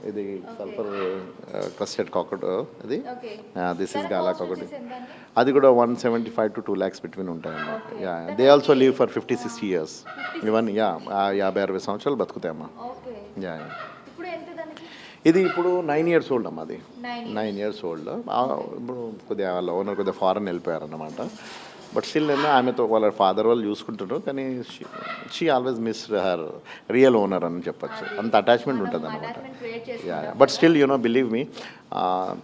ఇది okay. Sulphur crusted కాకట్ ఇది. Okay. This is దాని గాలా కాస్ట్ కాకట్. వచ్చేసి ఎంత అండి? అది కూడా 175 to 2 lakhs బిట్వీన్ ఉంటాయమ్మా. ఓకే. యా దాని దే ఆల్సో ఏంటి? Live for 50-60 years. 50, even 60 yeah years. 50-60 సంవత్సరాలు బతుకుతాయమ్మా. ఓకే. యా ఇప్పుడు ఎంత దానికి? ఇది ఇప్పుడు 9 years old అమ్మా. అది 9 9 ఇయర్స్. years old. ఇప్పుడు కొద్దిగా వాళ్ళ ఓనర్ కొద్దిగా ఫారెన్ వెళ్ళిపోయారన్నమాట. బట్ స్టిల్ నేను ఆమెతో వాళ్ళ ఫాదర్ వాళ్ళు చూసుకుంటారు, కానీ she always miss her real owner అని చెప్పచ్చు. అది అంత అటాచ్మెంట్ మనం ఉంటుంది అనమాట. అటాచ్మెంట్ క్రియేట్ యా చేసుకుంటాం బట్ కదా. స్టిల్ బిలీవ్ మీ,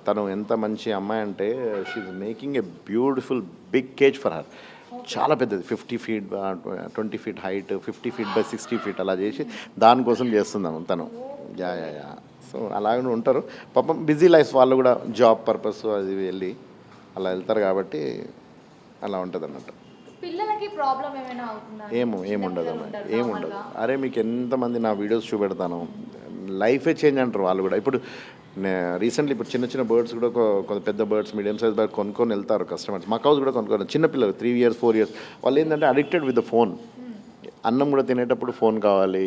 తను ఎంత మంచి అమ్మాయి అంటే she making a beautiful big cage for her. చాలా పెద్దది, 50 feet 20 feet height, 50 feet by 60 feet అలా చేసి దానికోసం చేస్తున్నాము తను. యా యా యా సో అలాగే ఉంటారు పాపం. బిజీ లైఫ్ వాళ్ళు కూడా, జాబ్ పర్పస్ అది వెళ్ళి అలా వెళ్తారు కాబట్టి అలా ఉంటుంది అన్నట్టు. పిల్లలకి ప్రాబ్లం ఏమైనా అవుతుందా? ఏముండదు అమ్మ, ఏముండదు. అరే మీకు ఎంతమంది నా వీడియోస్ చూపెడతాను, లైఫే చేంజ్ అంటారు వాళ్ళు కూడా. ఇప్పుడు రీసెంట్లీ ఇప్పుడు చిన్న చిన్న బర్డ్స్ కూడా కొంత పెద్ద బర్డ్స్, మీడియం సైజ్ బర్డ్ కొనుక్కొని వెళ్తారు కస్టమర్స్. మకౌస్ కూడా కొనుక్కొని, చిన్నపిల్లలు 3 years 4 years వాళ్ళు ఏంటంటే అడిక్టెడ్ విత్ ద ఫోన్. అన్నం కూడా తినేటప్పుడు ఫోన్ కావాలి.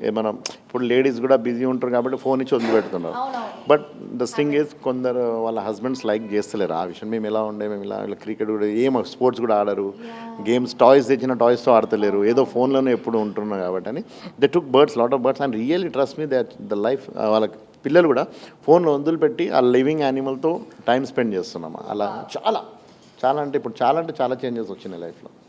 ఏమైనా ఇప్పుడు లేడీస్ కూడా బిజీ ఉంటారు కాబట్టి ఫోన్ ఇచ్చి వదిలిపెడుతున్నారు. అవునవును. బట్ ద థింగ్ ఈజ్ కొందరు వాళ్ళ హస్బెండ్స్ లైక్ చేస్తలేరు ఆ విషయం. మేము ఎలా ఉండే, మేము ఇలా క్రికెట్ కూడా స్పోర్ట్స్ కూడా ఆడరు, గేమ్స్ టాయ్స్ తెచ్చిన టాయ్స్తో ఆడతలేరు, ఏదో ఫోన్లోనే ఎప్పుడు ఉంటున్నారు కాబట్టి అని they took birds, lot of birds. And really trust me that the life వాళ్ళ పిల్లలు కూడా ఫోన్లో వదిలిపెట్టి ఆ లివింగ్ యానిమల్తో టైం స్పెండ్ చేస్తున్నాము. అలా చాలా చాలా అంటే ఇప్పుడు చాలా చేంజెస్ వచ్చినాయి లైఫ్లో.